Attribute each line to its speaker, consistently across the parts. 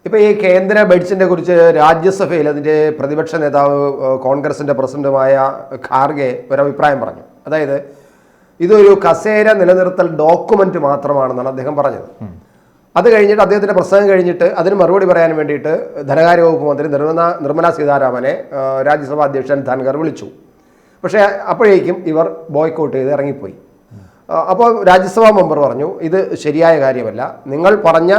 Speaker 1: ഇപ്പോൾ ഈ കേന്ദ്ര ബഡ്ജറ്റിനെ കുറിച്ച് രാജ്യസഭയിൽ അതിൻ്റെ പ്രതിപക്ഷ നേതാവ് കോൺഗ്രസിൻ്റെ പ്രസിഡന്റുമായ ഖാർഗെ ഒരഭിപ്രായം പറഞ്ഞു. അതായത് ഇതൊരു കസേര നിലനിർത്തൽ ഡോക്യുമെന്റ് മാത്രമാണെന്നാണ് അദ്ദേഹം പറഞ്ഞത്. അത് കഴിഞ്ഞിട്ട് അദ്ദേഹത്തിൻ്റെ പ്രസംഗം കഴിഞ്ഞിട്ട് അതിന് മറുപടി പറയാൻ വേണ്ടിയിട്ട് ധനകാര്യ വകുപ്പ് മന്ത്രി നിർമ്മല സീതാരാമനെ രാജ്യസഭാ അധ്യക്ഷൻ ധൻഖർ വിളിച്ചു. പക്ഷേ അപ്പോഴേക്കും ഇവർ ബോയ്ക്കോട്ട് ചെയ്ത് ഇറങ്ങിപ്പോയി. അപ്പോൾ രാജ്യസഭാ മെമ്പർ പറഞ്ഞു, ഇത് ശരിയായ കാര്യമല്ല, നിങ്ങൾ പറഞ്ഞ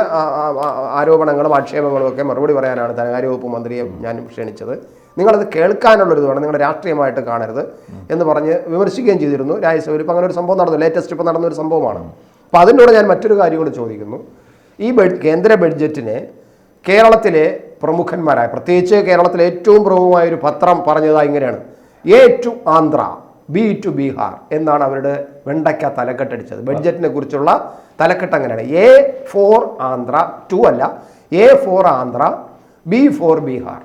Speaker 1: ആരോപണങ്ങളും ആക്ഷേപങ്ങളും ഒക്കെ മറുപടി പറയാനാണ് ധനകാര്യ വകുപ്പ് മന്ത്രിയെ ഞാൻ ക്ഷണിച്ചത്, നിങ്ങളത് കേൾക്കാനുള്ളൊരിത് വേണം, നിങ്ങളുടെ രാഷ്ട്രീയമായിട്ട് കാണരുത് എന്ന് പറഞ്ഞ് വിമർശിക്കുകയും ചെയ്തിരുന്നു രാജ്യസഭയിൽ. ഇപ്പോൾ അങ്ങനെ ഒരു സംഭവം നടന്നു, ലേറ്റസ്റ്റ് ഇപ്പോൾ നടന്നൊരു സംഭവമാണ്. അപ്പോൾ അതിനോട് ഞാൻ മറ്റൊരു കാര്യം കൂടി ചോദിക്കുന്നു. ഈ കേന്ദ്ര ബഡ്ജറ്റിനെ കേരളത്തിലെ പ്രമുഖന്മാരായ, പ്രത്യേകിച്ച് കേരളത്തിലെ ഏറ്റവും പ്രമുഖമായ ഒരു പത്രം പറഞ്ഞതാ ഇങ്ങനെയാണ്: A to Andhra, B to Bihar എന്നാണ് അവരുടെ വെണ്ടയ്ക്ക തലക്കെട്ടടിച്ചത്. ബഡ്ജറ്റിനെ കുറിച്ചുള്ള തലക്കെട്ട് അങ്ങനെയാണ്: എ ഫോർ ആന്ധ്ര, ടു അല്ല, A for Andhra, B for Bihar.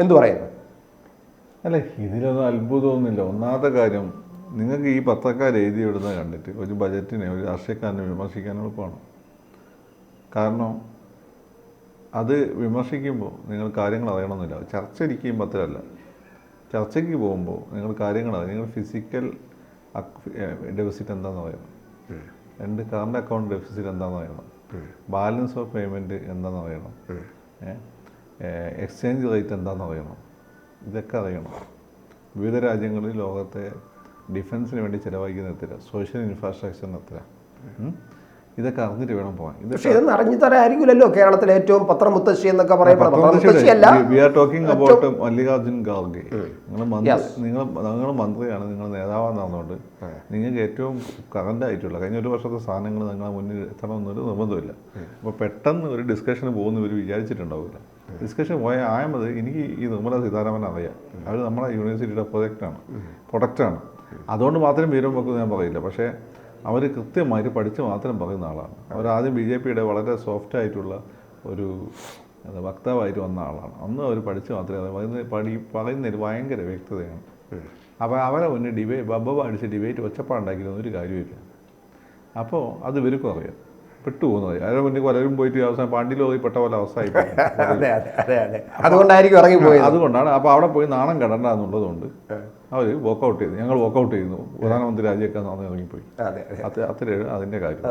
Speaker 1: എന്തു പറയുന്നു?
Speaker 2: അല്ലേ, ഇതിലൊന്നും അത്ഭുതമൊന്നുമില്ല. ഒന്നാമത്തെ കാര്യം, നിങ്ങൾക്ക് ഈ പത്രക്കാർ എഴുതി വിടുന്നത് കണ്ടിട്ട് ഒരു ബജറ്റിനെ ഒരു രാഷ്ട്രീയക്കാരനെ വിമർശിക്കാൻ എളുപ്പമാണ്. കാരണം അത് വിമർശിക്കുമ്പോൾ നിങ്ങൾ കാര്യങ്ങൾ അറിയണമെന്നില്ല. ചർച്ച ഇരിക്കുകയും പത്രമല്ല, ചർച്ചയ്ക്ക് പോകുമ്പോൾ നിങ്ങൾ കാര്യങ്ങൾ അറിയാം. നിങ്ങൾ ഫിസിക്കൽ ഡെഫിസിറ്റ് എന്താണെന്ന് അറിയണം, രണ്ട് കറണ്ട് അക്കൗണ്ട് ഡെഫിസിറ്റ് എന്താണെന്ന് അറിയണം, ബാലൻസ് ഓഫ് പേയ്മെൻറ്റ് എന്താണെന്ന് അറിയണം, എക്സ്ചേഞ്ച് റേറ്റ് എന്താണെന്ന് അറിയണം. ഇതൊക്കെ അറിയണം. വിവിധ രാജ്യങ്ങളിൽ ലോകത്തെ ഡിഫൻസിന് വേണ്ടി ചിലവഴിക്കുന്ന എത്ര, സോഷ്യൽ ഇൻഫ്രാസ്ട്രക്ചറിന് എത്ര, ഇതൊക്കെ അറിഞ്ഞിട്ട് വേണം പോകാൻ.
Speaker 1: പക്ഷേ ഇതൊന്നും അറിഞ്ഞു തരായിരിക്കില്ലല്ലോ കേരളത്തിലെ ഏറ്റവും പത്രമുത്തശ്ശി എന്നൊക്കെ പറയപ്പെടുന്നത്.
Speaker 2: മല്ലികാർജുൻ ഖാർഗെ, നിങ്ങൾ മന്ത്രിയാണ്, നിങ്ങൾ നേതാവാന്ന് പറഞ്ഞുകൊണ്ട് നിങ്ങൾക്ക് ഏറ്റവും കറന്റ് ആയിട്ടുള്ള കഴിഞ്ഞ ഒരു വർഷത്തെ സാധനങ്ങൾ നിങ്ങളെ മുന്നിൽ എത്തണമെന്നൊരു നിർബന്ധമില്ല. അപ്പോൾ പെട്ടെന്ന് ഒരു ഡിസ്കഷന് പോകുന്ന ഇവർ വിചാരിച്ചിട്ടുണ്ടാവില്ല. ഡിസ്കഷൻ ആയത് എനിക്ക് ഈ നിർമ്മല സീതാരാമൻ അറിയാം. അവർ നമ്മുടെ യൂണിവേഴ്സിറ്റിയുടെ പ്രൊഡക്റ്റാണ്. അതുകൊണ്ട് മാത്രം വീരം വെക്കുന്നത് ഞാൻ പറയില്ല. പക്ഷേ അവർ കൃത്യമായിട്ട് പഠിച്ച് മാത്രം പറയുന്ന ആളാണ്. അവരാദ്യം BJPയുടെ വളരെ സോഫ്റ്റായിട്ടുള്ള ഒരു വക്താവായിട്ട് വന്ന ആളാണ്. അന്ന് അവർ പഠിച്ച് മാത്രമേ പറയുന്നതിൽ ഭയങ്കര വ്യക്തതയാണ്. അപ്പോൾ അവരെ മുന്നേ ബബ്ബ അടിച്ച് ഡിബേറ്റ് ഒച്ചപ്പാടുണ്ടാക്കിയിരുന്ന ഒരു കാര്യമില്ല. അപ്പോൾ അത് ഇവർക്കും അറിയാം. പെട്ടുപോകുന്നത് അതിന് മുന്നേ പലരും പോയിട്ട് അവസാനം പാണ്ടിയിൽ പോയി പെട്ട പോലെ അവസ്ഥയായി. അതുകൊണ്ടാണ്. അപ്പോൾ അവിടെ പോയി നാണം കടണ്ട എന്നുള്ളതുകൊണ്ട് അവർ വോക്കൗട്ട് ചെയ്തു. ഞങ്ങൾ വോക്കൗട്ട് ചെയ്യുന്നു, പ്രധാനമന്ത്രി രാജിയൊക്കെ ഇറങ്ങിപ്പോയി. അത്രയാണ് അതിൻ്റെ കാര്യം.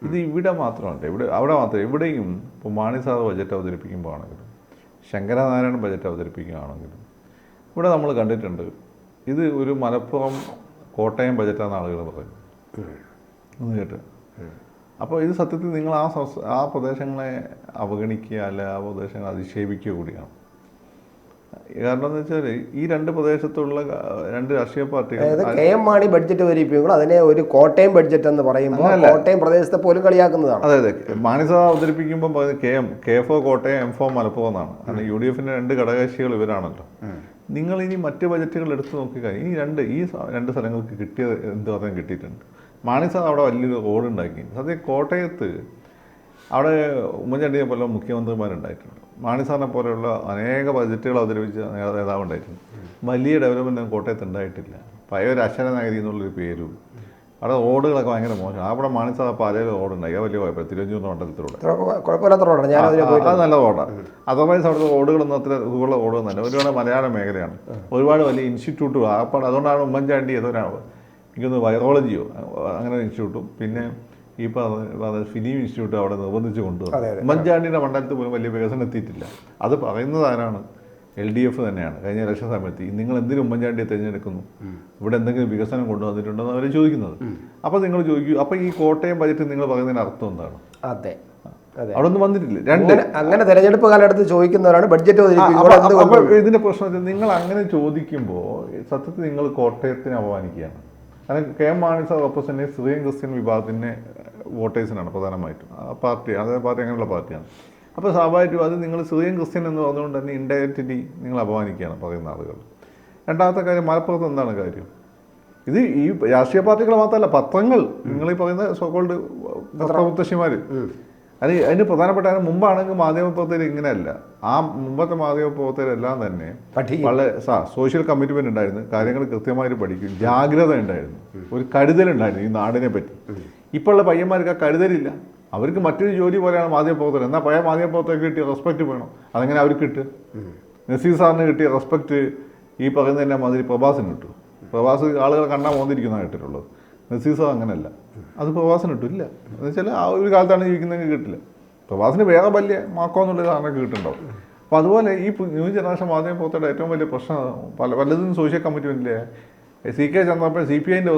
Speaker 2: ഇത് ഇവിടെ മാത്രമല്ല, അവിടെ മാത്രം എവിടെയും ഇപ്പോൾ മാണി സാർ ബജറ്റ് അവതരിപ്പിക്കുമ്പോൾ ആണെങ്കിലും ശങ്കരനാരായണൻ ബജറ്റ് അവതരിപ്പിക്കുകയാണെങ്കിലും ഇവിടെ നമ്മൾ കണ്ടിട്ടുണ്ട്. ഇത് ഒരു മലപ്പുറം കോട്ടയം ബജറ്റാണെന്ന് ആളുകൾ പറയും ഒന്ന് കേട്ട്. അപ്പോൾ ഇത് സത്യത്തിൽ നിങ്ങൾ ആ പ്രദേശങ്ങളെ അവഗണിക്കുക, അല്ല ആ പ്രദേശങ്ങളെ അധിക്ഷേപിക്കുക കൂടിയാണ്. കാരണം എന്ന് വെച്ചാൽ ഈ രണ്ട് പ്രദേശത്തുള്ള രണ്ട് രാഷ്ട്രീയ പാർട്ടികൾ
Speaker 1: KM മാണി ബഡ്ജറ്റ് അവതരിപ്പിക്കുമ്പോൾ അതിനെ ഒരു കോട്ടയം ബഡ്ജറ്റ് എന്ന് പറയുമ്പോൾ കോട്ടയം പ്രദേശത്തെ പോലും കളിയാക്കുന്നതാണ്.
Speaker 2: അതെ, മാണി സാർ അവതരിപ്പിക്കുമ്പോൾ പറയുന്നത് K4 കോട്ടയം, M4 മലപ്പുറം എന്നാണ്. കാരണം UDFന്റെ രണ്ട് ഘടകകക്ഷികൾ ഇവരാണല്ലോ. നിങ്ങൾ ഇനി മറ്റ് ബജറ്റുകൾ എടുത്ത് നോക്കിക്കഴിഞ്ഞാൽ ഈ രണ്ട് സ്ഥലങ്ങൾക്ക് കിട്ടിയത് എന്ത് പറഞ്ഞാൽ കിട്ടിയിട്ടുണ്ട്. മാണി സാർ അവിടെ വലിയൊരു റോഡ് ഉണ്ടാക്കി. സത്യം കോട്ടയത്ത് അവിടെ ഉമ്മൻചാണ്ടിയെ പോലെ മുഖ്യമന്ത്രിമാരുണ്ടായിട്ടുണ്ട്. മാണി സാറിനെ പോലെയുള്ള അനേക ബജറ്റുകൾ അവതരിപ്പിച്ച നേതാവ് ഉണ്ടായിട്ടുണ്ട്. വലിയ ഡെവലപ്മെൻറ്റ് കോട്ടയത്ത് ഉണ്ടായിട്ടില്ല. പഴയ ഒരു അക്ഷരനഗരി എന്നുള്ളൊരു പേരും. അവിടെ റോഡുകളൊക്കെ ഭയങ്കര മോശം. അവിടെ മാണി സാർ പാലയിൽ റോഡുണ്ടായി, വലിയ കുഴപ്പമില്ല. തിരുവനന്തപുരം മണ്ഡലത്തിലൂടെ അത് നല്ല റോഡാണ്. അതർവൈസ് അവിടുത്തെ റോഡുകളൊന്നും അത്ര സുഖമുള്ള റോഡൊന്നും തന്നെ. ഒരുപാട് മലയാള മേഖലയാണ്, ഒരുപാട് വലിയ ഇൻസ്റ്റിറ്റ്യൂട്ടുകൾ. അപ്പോൾ അതുകൊണ്ടാണ് ഉമ്മൻചാണ്ടി എനിക്കൊന്ന് വൈറോളജിയോ അങ്ങനെ ഇൻസ്റ്റിറ്റ്യൂട്ടും പിന്നെ ഈ ഫിലിം ഇൻസ്റ്റിറ്റ്യൂട്ട് അവിടെ നിർബന്ധിച്ച് കൊണ്ടുവന്നു. ഉമ്മൻചാണ്ടിയുടെ മണ്ഡലത്തിൽ പോലും വലിയ വികസനം എത്തിയിട്ടില്ല. അത് പറയുന്നത് ആരാണ്? LDF തന്നെയാണ്. കഴിഞ്ഞ ഇലക്ഷൻ സമയത്ത് നിങ്ങൾ എന്തിനും ഉമ്മൻചാണ്ടിയെ തിരഞ്ഞെടുക്കുന്നു, ഇവിടെ എന്തെങ്കിലും വികസനം കൊണ്ടുവന്നിട്ടുണ്ടോ എന്ന് അവർ ചോദിക്കുന്നത്. അപ്പോൾ നിങ്ങൾ ചോദിക്കൂ, അപ്പോൾ ഈ കോട്ടയം ബജറ്റ് നിങ്ങൾ പറയുന്നതിന് അർത്ഥം എന്താണ്?
Speaker 1: അതെ,
Speaker 2: അവിടെ ഒന്നും വന്നിട്ടില്ല.
Speaker 1: അങ്ങനെ തെരഞ്ഞെടുപ്പ് കാലഘട്ടത്തിൽ ചോദിക്കുന്നവരാണ് ബഡ്ജറ്റ്.
Speaker 2: ഇതിന്റെ പ്രശ്നം നിങ്ങൾ അങ്ങനെ ചോദിക്കുമ്പോൾ സത്യത്തിൽ നിങ്ങൾ കോട്ടയത്തിനെ അപമാനിക്കുകയാണ്. കാരണം KM Mani sir represent Syrian Christian വിഭാഗത്തിൻ്റെ വോട്ടേഴ്സിനാണ് പ്രധാനമായിട്ടും. പാർട്ടി അങ്ങനെയുള്ള പാർട്ടിയാണ്. അപ്പോൾ സ്വാഭാവികമായിട്ടും അത് നിങ്ങൾ സിറിയൻ ക്രിസ്ത്യൻ എന്ന് പറഞ്ഞുകൊണ്ട് തന്നെ ഇൻഡയറക്റ്റ്ലി നിങ്ങൾ അപമാനിക്കുകയാണ് പറയുന്ന ആളുകൾ. രണ്ടാമത്തെ കാര്യം, മലപ്പുറത്ത് എന്താണ് കാര്യം? ഇത് ഈ രാഷ്ട്രീയ പാർട്ടികൾ മാത്രമല്ല, പത്രങ്ങൾ, നിങ്ങൾ ഈ പറയുന്ന സോക്കോൾഡ് പത്രമുത്തശ്ശിമാർ, അതിന് പ്രധാനപ്പെട്ട മുമ്പാണെങ്കിൽ മാധ്യമപ്രവർത്തകർ ഇങ്ങനെയല്ല. ആ മുമ്പത്തെ മാധ്യമപ്രവർത്തകരെല്ലാം തന്നെ വളരെ സോഷ്യൽ കമ്മിറ്റ്മെന്റ് ഉണ്ടായിരുന്നു, കാര്യങ്ങൾ കൃത്യമായിട്ട് പഠിക്കും, ജാഗ്രത ഉണ്ടായിരുന്നു, ഒരു കരുതലുണ്ടായിരുന്നു ഈ നാടിനെ പറ്റി. ഇപ്പോഴുള്ള പയ്യന്മാർക്ക് ആ കരുതലില്ല. അവർക്ക് മറ്റൊരു ജോലി പോലെയാണ് മാധ്യമപ്രവർത്തനം. എന്നാൽ പഴയ മാധ്യമപ്രവർത്തകർക്ക് കിട്ടിയ റെസ്പെക്റ്റ് വേണം. അതെങ്ങനെ അവർക്ക് കിട്ടുക? നസീർ സാറിന് കിട്ടിയ റെസ്പെക്റ്റ് ഈ പറയുന്ന തന്നെ മാതിരി പ്രഭാസിന് കിട്ടും. പ്രഭാസ് ആളുകൾ കണ്ടാൽ മോന്തിരിക്കുന്ന കേട്ടിട്ടുള്ളത്. നസീർ സാർ അങ്ങനെയല്ല, അത് പ്രഭാസിന് കിട്ടില്ല. എന്ന് വെച്ചാൽ ആ ഒരു കാലത്താണ് ജീവിക്കുന്നതെങ്കിൽ കിട്ടില്ല. പ്രഭാസിന് വേറെ വലിയ മാക്കോ എന്നുള്ള സാറിനൊക്കെ കിട്ടുന്നുണ്ടാവും. അപ്പോൾ അതുപോലെ ഈ ന്യൂ ജനറേഷൻ മാധ്യമപ്രവർത്തകരുടെ ഏറ്റവും വലിയ പ്രശ്നം പലതും സോഷ്യൽ കമ്മിറ്റ്മെൻറ്റിലെ CK ചന്ദ്രപ്പൻ CPIൻ്റെ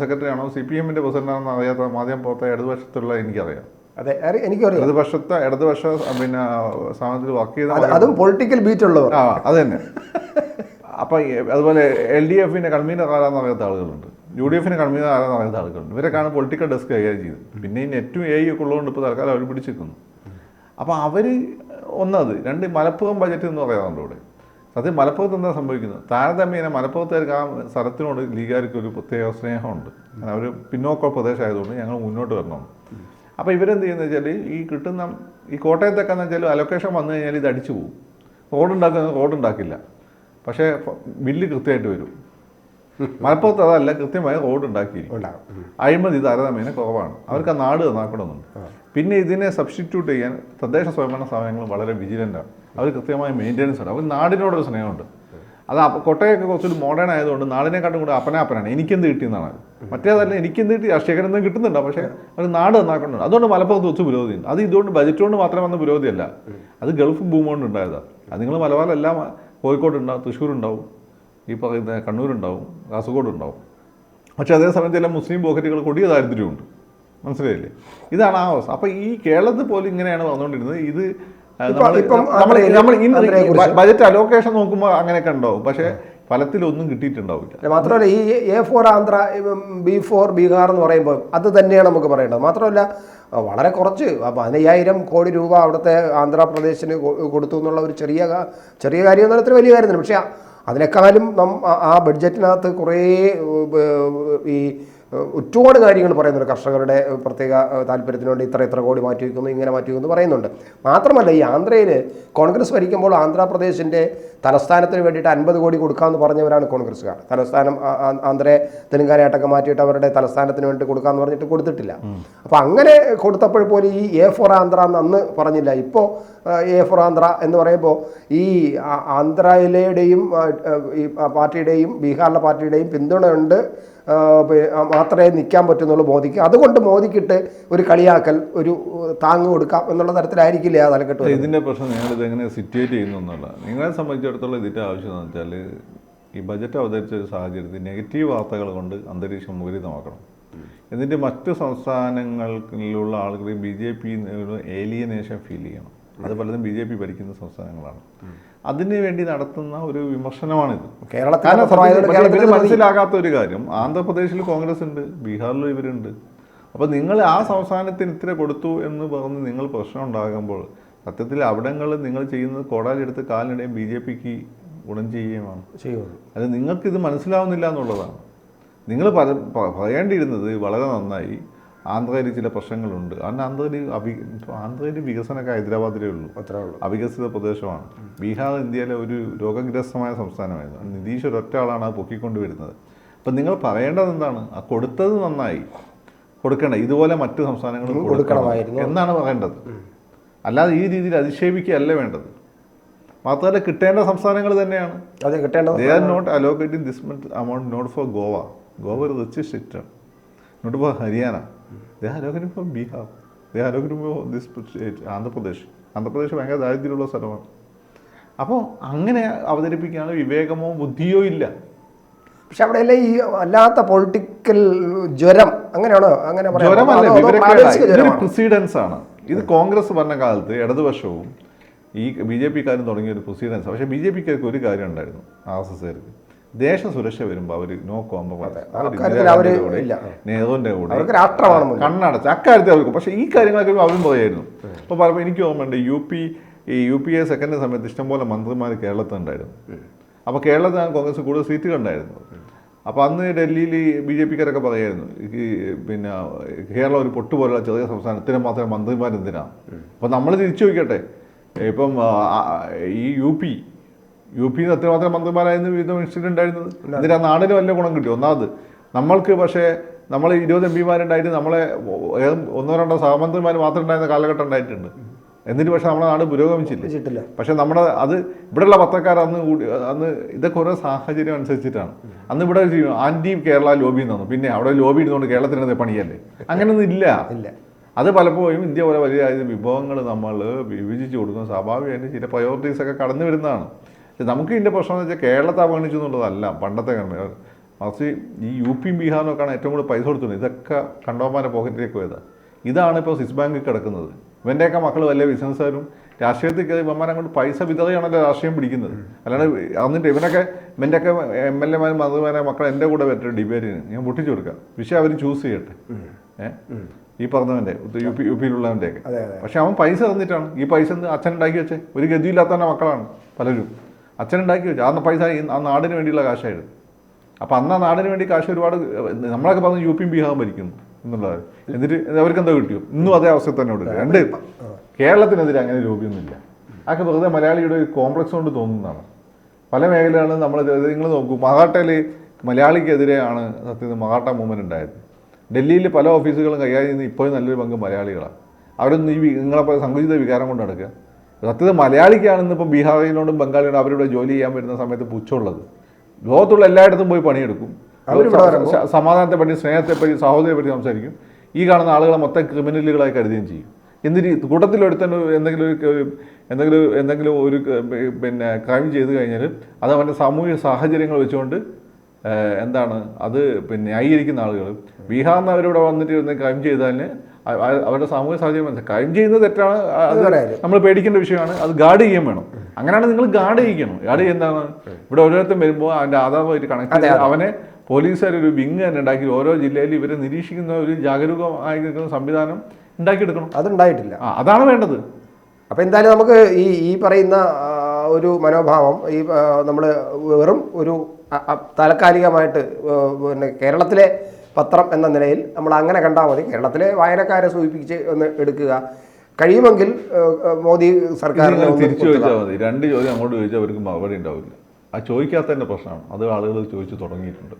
Speaker 2: സെക്രട്ടറിയാണോ CPMൻ്റെ പ്രസിഡന്റാണെന്ന് അറിയാത്ത മാധ്യമപ്രവർത്തക ഇടതുപക്ഷത്തുള്ള എനിക്കറിയാം.
Speaker 1: അതെ, എനിക്കറിയാം.
Speaker 2: ഇടതുപക്ഷ പിന്നെ സ്ഥാനത്തിൽ വർക്ക് ചെയ്ത
Speaker 1: അതും പൊളിറ്റിക്കൽ ബീറ്റ് ഉള്ളവർ.
Speaker 2: അത് തന്നെ. അപ്പം അതുപോലെ LDFൻ്റെ കൺവീനർ ആരാന്ന് അറിയാത്ത ആളുകളുണ്ട്, UDF കൺവീനർ ആരാന്ന് അറിയാത്ത ആളുകളുണ്ട്. ഇവരൊക്കെയാണ് പൊളിറ്റിക്കൽ ഡെസ്ക് കൈകാര്യം ചെയ്തത്. പിന്നെ ഈ നെറ്റും AI ഒക്കെ ഉള്ളതുകൊണ്ട് ഇപ്പോൾ തൽക്കാലം അവർ പിടിച്ചിരിക്കുന്നു. അപ്പോൾ അവർ ഒന്നത്. രണ്ട്, മലപ്പുറം ബജറ്റ് എന്ന് പറയാറുണ്ട് ഇവിടെ. സത്യം മലപ്പുറത്ത് എന്താ സംഭവിക്കുന്നത്? താരതമ്യേന മലപ്പുറത്തുകാർക്ക് ആ സ്ഥലത്തിനോട് ലീഗുകാർക്ക് ഒരു പ്രത്യേക സ്നേഹമുണ്ട്. അവർ പിന്നോക്ക പ്രദേശമായതുകൊണ്ട് ഞങ്ങൾ മുന്നോട്ട് വരണം. അപ്പോൾ ഇവരെന്ത് ചെയ്യുന്നത് വെച്ചാൽ ഈ കിട്ടുന്ന ഈ കോട്ടയത്തൊക്കെ എന്ന് വെച്ചാൽ അലൊക്കേഷൻ വന്നു കഴിഞ്ഞാൽ ഇത് അടിച്ചു പോകും. റോഡുണ്ടാക്കില്ല, പക്ഷേ ബില്ല് കൃത്യമായിട്ട് വരും. മലപ്പുറത്ത് അതല്ല, കൃത്യമായി റോഡ് ഉണ്ടാക്കിയിരിക്കും. അഴിമതി താരതമ്യേന കുറവാണ്. അവർക്ക് ആ നാട് നന്നാക്കണമെന്നുണ്ട്. പിന്നെ ഇതിനെ സബ്സ്റ്റിറ്റ്യൂട്ട് ചെയ്യാൻ തദ്ദേശ സ്വയംഭരണ സ്ഥാപനങ്ങൾ വളരെ വിജിലൻ്റാണ്. അവർ കൃത്യമായ മെയിൻ്റെനൻസ് ഉണ്ട്. അവർ നാടിനോടൊരു സ്നേഹമുണ്ട്. അത് കോട്ടയൊക്കെ കുറച്ചൊരു മോഡേൺ ആയതുകൊണ്ട് നാടിനെക്കാട്ടും കൂടെ അപ്പനാണ് എനിക്കെന്ത് കിട്ടിയെന്നാണ്. മറ്റേതല്ല, എനിക്കെന്ത് കിട്ടി, രാഷ്ട്രീയക്കാരെന്തും കിട്ടുന്നുണ്ടോ, പക്ഷേ അവർ നാട് നന്നാക്കുന്നുണ്ട്. അതുകൊണ്ട് മലപ്പുറത്ത് വെച്ച് പുരോഗതിയുണ്ട്. അത് ഇതുകൊണ്ട് ബജറ്റ് കൊണ്ട് മാത്രം വന്ന പുരോഗതിയല്ല, അത് ഗൾഫ് ബൂം കൊണ്ട് ഉണ്ടായതാണ്. അത് നിങ്ങൾ മലബാറെല്ലാം കോഴിക്കോടുണ്ടാവും, തൃശ്ശൂരുണ്ടാവും, ഈ പറയുന്ന കണ്ണൂരുണ്ടാവും, കാസർഗോഡുണ്ടാവും. പക്ഷേ അതേസമയത്ത് എല്ലാം മുസ്ലിം പോക്കറ്റുകൾ കൊടിയ ദാരിദ്ര്യമുണ്ട്. മനസ്സിലായില്ലേ? ഇതാണ് ആ അവസ്ഥ. അപ്പോൾ ഈ കേരളത്തിൽ പോലും ഇങ്ങനെയാണ് വന്നുകൊണ്ടിരുന്നത്. ഇത് നമ്മൾ ബജറ്റ് അലോക്കേഷൻ നോക്കുമ്പോൾ അങ്ങനെയൊക്കെ ഉണ്ടാവും, പക്ഷേ ഫലത്തിലൊന്നും കിട്ടിയിട്ടുണ്ടാവില്ല.
Speaker 1: മാത്രമല്ല, ഈ A4 ആന്ധ്ര, B4 ബീഹാർ എന്ന് പറയുമ്പോൾ അത് തന്നെയാണ് നമുക്ക് പറയേണ്ടത്. മാത്രമല്ല, വളരെ കുറച്ച് 15,000 കോടി രൂപ അവിടുത്തെ ആന്ധ്രാപ്രദേശിന് കൊടുത്തു എന്നുള്ള ഒരു ചെറിയ കാര്യം എന്നുള്ള അത്ര വലിയ കാര്യമൊന്നുമില്ല. പക്ഷേ അതിനേക്കാളും ആ ബഡ്ജറ്റിനകത്ത് കുറേ ഈ ഒരുപാട് കാര്യങ്ങൾ പറയുന്നുണ്ട്. കർഷകരുടെ പ്രത്യേക താല്പര്യത്തിന് വേണ്ടി ഇത്ര കോടി മാറ്റി വയ്ക്കുന്നു, ഇങ്ങനെ മാറ്റി വയ്ക്കുന്നു പറയുന്നുണ്ട്. മാത്രമല്ല, ഈ ആന്ധ്രയിൽ കോൺഗ്രസ് ഭരിക്കുമ്പോൾ ആന്ധ്രാപ്രദേശിൻ്റെ തലസ്ഥാനത്തിന് വേണ്ടിയിട്ട് 50 കോടി കൊടുക്കാമെന്ന് പറഞ്ഞവരാണ് കോൺഗ്രസ്സുകാർ. തലസ്ഥാനം ആന്ധ്രയെ തെലുങ്കാനയായിട്ടൊക്കെ മാറ്റിയിട്ട് അവരുടെ തലസ്ഥാനത്തിന് വേണ്ടി കൊടുക്കാമെന്ന് പറഞ്ഞിട്ട് കൊടുത്തിട്ടില്ല. അപ്പോൾ അങ്ങനെ കൊടുത്തപ്പോൾ പോലും ഈ A4 ആന്ധ്ര എന്ന് അന്ന് പറഞ്ഞില്ല. ഇപ്പോൾ A4 ആന്ധ്ര എന്ന് പറയുമ്പോൾ ഈ ആന്ധ്രയിലെയും ഈ പാർട്ടിയുടെയും ബീഹാറിലെ പാർട്ടിയുടെയും പിന്തുണയുണ്ട് മാത്രമേ നിൽക്കാൻ പറ്റുന്നുള്ളൂ മോദിക്ക്. അതുകൊണ്ട് മോദിക്കിട്ട് ഒരു കളിയാക്കൽ, ഒരു താങ്ങ് കൊടുക്കാം എന്നുള്ള തരത്തിലായിരിക്കില്ല ആ തലക്കെട്ട്.
Speaker 2: ഇതിൻ്റെ പ്രശ്നം നിങ്ങളിത് എങ്ങനെ സിറ്റുവേറ്റ് ചെയ്യുന്നു എന്നുള്ള നിങ്ങളെ സംബന്ധിച്ചിടത്തോളം ഇതിൻ്റെ ആവശ്യം എന്ന് വെച്ചാൽ ഈ ബജറ്റ് അവതരിച്ച ഒരു സാഹചര്യത്തിൽ നെഗറ്റീവ് വാർത്തകൾ കൊണ്ട് അന്തരീക്ഷം മുഖരിതമാക്കണം. എന്നിട്ട് മറ്റു സംസ്ഥാനങ്ങളിലുള്ള ആളുകൾ BJP ഏലിയനേഷൻ ഫീൽ ചെയ്യണം. അത് പലതും BJP ഭരിക്കുന്ന സംസ്ഥാനങ്ങളാണ്. അതിനു വേണ്ടി നടത്തുന്ന ഒരു വിമർശനമാണിത്. കേരളത്തിൽ മനസ്സിലാകാത്ത ഒരു കാര്യം, ആന്ധ്രാപ്രദേശിൽ കോൺഗ്രസ് ഉണ്ട്, ബീഹാറിലും ഇവരുണ്ട്. അപ്പോൾ നിങ്ങൾ ആ സംസ്ഥാനത്തിന് ഇത്ര കൊടുത്തു എന്ന് പറഞ്ഞ് നിങ്ങൾ പ്രശ്നം ഉണ്ടാകുമ്പോൾ സത്യത്തിൽ അവിടങ്ങളിൽ നിങ്ങൾ ചെയ്യുന്നത് കോടാലെടുത്ത് കാലിനിടയും BJPക്ക് ഗുണം ചെയ്യുകയുമാണ്. അത് നിങ്ങൾക്കിത് മനസ്സിലാവുന്നില്ല എന്നുള്ളതാണ്. നിങ്ങൾ പറയേണ്ടിയിരുന്നത് വളരെ നന്നായി ആന്ധ്രയിൽ ചില പ്രശ്നങ്ങളുണ്ട്. കാരണം ആന്ധ്രയിൽ വികസനമൊക്കെ ഹൈദരാബാദിലേ ഉള്ളൂ, അവികസിത പ്രദേശമാണ്. ബീഹാർ ഇന്ത്യയിലെ ഒരു രോഗഗ്രസ്തമായ സംസ്ഥാനമായിരുന്നു. നിതീഷ് ഒരൊറ്റ ആളാണ് അത് പൊക്കിക്കൊണ്ടുവരുന്നത്. അപ്പം നിങ്ങൾ പറയേണ്ടത് എന്താണ്? ആ കൊടുത്തത് നന്നായി കൊടുക്കണ്ട, ഇതുപോലെ മറ്റു സംസ്ഥാനങ്ങളും കൊടുക്കണമായിരുന്നു എന്നാണ് പറയേണ്ടത്. അല്ലാതെ ഈ രീതിയിൽ അധിക്ഷേപിക്കുകയല്ല വേണ്ടത്. മാത്രമല്ല, കിട്ടേണ്ട സംസ്ഥാനങ്ങൾ തന്നെയാണ്. They are not allocating this much amount not for Goa. Goa is rich state, not for Haryana. They are allocating for Bihar. They are allocating for this state, Andhra Pradesh ഭയങ്കര ദാരിദ്ര്യമുള്ള സ്ഥലമാണ്. അപ്പോൾ അങ്ങനെ അവതരിപ്പിക്കാനുള്ള വിവേകമോ ബുദ്ധിയോ ഇല്ല.
Speaker 1: പക്ഷെ അവിടെയല്ലേ ഈ അല്ലാത്ത പൊളിറ്റിക്കൽ ജ്വരം, അങ്ങനെയാണോ? അങ്ങനെ
Speaker 2: ഇതൊരു പ്രസിഡൻസ് ആണ്. ഇത് കോൺഗ്രസ് ഭരണ കാലത്ത് ഇടതുപക്ഷവും ഈ BJPക്കാരും തുടങ്ങിയ ഒരു പ്രൊസീഡൻസ്. പക്ഷേ BJPക്കാർക്ക് ഒരു കാര്യം ഉണ്ടായിരുന്നു, RSSകാർക്ക്. ദേശസുരക്ഷ വരുമ്പോൾ അവർ നോ കോംപ്രമൈസ്. നെഹ്റുവിൻ്റെ കൂടെ കണ്ണടച്ച് അക്കാര്യത്തിൽ അവർക്ക്. പക്ഷേ ഈ കാര്യങ്ങളൊക്കെ അവരും പറയായിരുന്നു. അപ്പോൾ പറയുമ്പോൾ എനിക്ക് ഓർമ്മയുണ്ട്, UPA സെക്കൻഡ് സമയത്ത് ഇഷ്ടംപോലെ മന്ത്രിമാർ കേരളത്തിൽ ഉണ്ടായിരുന്നു. അപ്പോൾ കേരളത്തിലാണ് കോൺഗ്രസ് കൂടുതൽ സീറ്റുകൾ ഉണ്ടായിരുന്നു. അപ്പോൾ അന്ന് ഡൽഹിയിൽ BJPക്കാരൊക്കെ പറയായിരുന്നു, പിന്നെ കേരളം ഒരു പൊട്ടുപോലുള്ള ചെറിയ സംസ്ഥാനത്തിന് മാത്രം മന്ത്രിമാരെന്തിനാണ്. അപ്പോൾ നമ്മൾ തിരിച്ചു നോക്കട്ടെ, ഇപ്പം ഈ യുപിന്ന് എത്രമാത്രം മന്ത്രിമാരായിരുന്നു വിവിധ മിനിസ്റ്റർ ഉണ്ടായിരുന്നത്. എന്നിട്ട് ആ നാടിന് വല്ല ഗുണം കിട്ടി. ഒന്നാമത് നമ്മൾക്ക് പക്ഷേ നമ്മൾ 20 MP മാരുണ്ടായിട്ട് നമ്മളെ ഒന്നോ രണ്ടോ സഹമന്ത്രിമാർ മാത്രം ഉണ്ടായിരുന്ന കാലഘട്ടം ഉണ്ടായിട്ടുണ്ട്. എന്നിട്ട് പക്ഷെ നമ്മുടെ നാട് പുരോഗമിച്ചില്ല. പക്ഷെ നമ്മുടെ അത് ഇവിടെയുള്ള പത്രക്കാർ അന്ന് ഇതൊക്കെ ഓരോ സാഹചര്യം അനുസരിച്ചിട്ടാണ്. അന്ന് ഇവിടെ ആന്റി കേരള ലോബി എന്ന് പറഞ്ഞു. പിന്നെ അവിടെ ലോബി ഇടുന്നതുകൊണ്ട് കേരളത്തിനത് പണിയല്ലേ? അങ്ങനെയൊന്നും ഇല്ല. അത് പലപ്പോഴും ഇന്ത്യ പോലെ വലിയ വിഭവങ്ങൾ നമ്മൾ വിഭജിച്ച് കൊടുക്കുന്ന സ്വാഭാവികമായിട്ട് ചില പ്രയോറിറ്റീസൊക്കെ കടന്നു വരുന്നതാണ്. പക്ഷെ നമുക്ക് ഇതിൻ്റെ പ്രശ്നം എന്ന് വെച്ചാൽ കേരളത്തെ അവഗണിച്ചു എന്നുള്ളതല്ല പണ്ടത്തെ ഗവൺമെൻറ്. മറിച്ച് ഈ UP ബീഹാറിനൊക്കെയാണ് ഏറ്റവും കൂടുതൽ പൈസ കൊടുത്തത്. ഇതൊക്കെ കണ്ടവന്മാരെ പോക്കറ്റിലേക്ക് പോയതാണ്. ഇതാണ് ഇപ്പോൾ സ്വിസ് ബാങ്കിൽ കിടക്കുന്നത്. ഇവൻ്റെയൊക്കെ മക്കൾ വലിയ ബിസിനസ്സുകാരും രാഷ്ട്രീയത്തിൽ കയറി ഇവന്മാരെ കൊണ്ട് പൈസ വിതറിയാണല്ലോ രാഷ്ട്രീയം പിടിക്കുന്നത്. അല്ലാണ്ട് എന്നിട്ട് ഇവൻ്റെയൊക്കെ MLA-മാരും മന്ത്രിമാരെ മക്കൾ എൻ്റെ കൂടെ പറ്റും ഡിബേറ്റിന് ഞാൻ പൊട്ടിച്ചു കൊടുക്കാം. വിഷയം അവർ ചൂസ് ചെയ്യട്ടെ. ഈ പറഞ്ഞവൻ്റെ UP-യിലുള്ളവൻ്റെയൊക്കെ. പക്ഷെ അവൻ പൈസ തന്നിട്ടാണ്. ഈ പൈസ അച്ഛൻ ഉണ്ടാക്കി വെച്ചേ. ഒരു ഗതിയില്ലാത്തവൻ്റെ മക്കളാണ് പലരും. അച്ഛൻ ഉണ്ടാക്കി വെച്ചു. ആ പൈസ ആ നാടിന് വേണ്ടിയുള്ള കാശായിരുന്നു. അപ്പോൾ അന്ന് ആ നാടിന് വേണ്ടി കാശ് ഒരുപാട് നമ്മളൊക്കെ പറഞ്ഞ് UP-യും ബീഹാറും ഭരിക്കുന്നു എന്നുള്ളത്. എന്നിട്ട് അവർക്ക് എന്താ കിട്ടിയോ? ഇന്നും അതേ അവസ്ഥ തന്നെ ഉണ്ട്. രണ്ട് കേരളത്തിനെതിരെ അങ്ങനെ രൂപയൊന്നുമില്ല. അതൊക്കെ വെറുതെ മലയാളിയുടെ ഒരു കോംപ്ലക്സ് കൊണ്ട് തോന്നുന്നതാണ്. പല മേഖലകളിലും നമ്മൾ നിങ്ങൾ നോക്കൂ, മഹാട്ടയിൽ മലയാളിക്കെതിരെയാണ് സത്യത്തിൽ മഹാട്ട മൂവ്മെൻറ്റ് ഉണ്ടായത്. ഡൽഹിയിൽ പല ഓഫീസുകളും കൈകാര്യം ചെയ്യുന്ന ഇപ്പോഴും നല്ലൊരു പങ്ക് മലയാളികളാണ്. അവരൊന്നും ഈ നിങ്ങളെ സങ്കുചിത വികാരം കൊണ്ട് നടക്കുക. സത്യത്തിൽ മലയാളിക്കാണെന്ന് ഇപ്പം ബീഹാറിനോടും ബംഗാളിനോടും അവരുടെ ജോലി ചെയ്യാൻ വരുന്ന സമയത്ത് പുച്ഛമുള്ളത്. ലോകത്തുള്ള എല്ലായിടത്തും പോയി പണിയെടുക്കും. സമാധാനത്തെ പറ്റി, സ്നേഹത്തെ പറ്റി, സഹോദരത്തെ പറ്റി സംസാരിക്കും. ഈ കാണുന്ന ആളുകളെ മൊത്തം ക്രിമിനലുകളായി കരുതുകയും ചെയ്യും. എന്നിട്ട് കൂട്ടത്തിലൊരുത്തന്നെ എന്തെങ്കിലും ഒരു പിന്നെ ക്രൈം ചെയ്ത് കഴിഞ്ഞാൽ അത് അവൻ്റെ സാമൂഹിക സാഹചര്യങ്ങൾ വെച്ചുകൊണ്ട് എന്താണ് അത് പിന്നെ ന്യായീകരിക്കുന്ന ആളുകൾ. ബീഹാറിൽ നിന്ന് അവരിവിടെ വന്നിട്ട് ക്രൈം ചെയ്താലിന് അവരുടെ സാമൂഹിക സാഹചര്യം മനസ്സിലാക്കും. ക്രൈം ചെയ്യുന്നത് തെറ്റാണ്, അത് നമ്മൾ പേടിക്കേണ്ട വിഷയമാണ്. അത് ഗാർഡ് ചെയ്യാൻ വേണം. അങ്ങനെയാണ് നിങ്ങൾ ഗാർഡ് ചെയ്യിക്കണം. ഗാർഡ് ചെയ്യുന്നതാണ് ഇവിടെ ഓരോരുത്തരും വരുമ്പോൾ അവൻ്റെ ആധാറുമായിട്ട് കണക്ട് ചെയ്ത് അവനെ പോലീസുകാർ ഒരു വിങ് തന്നെ ഉണ്ടാക്കി ഓരോ ജില്ലയിലും ഇവരെ നിരീക്ഷിക്കുന്ന ഒരു ജാഗരൂകമായി നിൽക്കുന്ന സംവിധാനം ഉണ്ടാക്കിയെടുക്കണം.
Speaker 1: അതുണ്ടായിട്ടില്ല.
Speaker 2: അതാണ് വേണ്ടത്.
Speaker 1: അപ്പോൾ എന്തായാലും നമുക്ക് ഈ പറയുന്ന ഒരു മനോഭാവം നമ്മൾ വെറും ഒരു താൽക്കാലികമായിട്ട് പിന്നെ കേരളത്തിലെ പത്രം എന്ന നിലയിൽ നമ്മൾ അങ്ങനെ കണ്ടാൽ മതി. കേരളത്തിലെ വായനക്കാരെ സൂചിപ്പിച്ച് ഒന്ന് എടുക്കുക. കഴിയുമെങ്കിൽ മോദി സർക്കാരിനെ
Speaker 2: തിരിച്ചു ചോദിച്ചാൽ മതി. രണ്ട് ചോദ്യം അങ്ങോട്ട് ചോദിച്ചാൽ അവർക്ക് മറുപടി ഉണ്ടാവില്ല. ആ ചോദിക്കാത്തതിൻ്റെ പ്രശ്നമാണ്. അത് ആളുകൾ ചോദിച്ചു തുടങ്ങിയിട്ടുണ്ട്.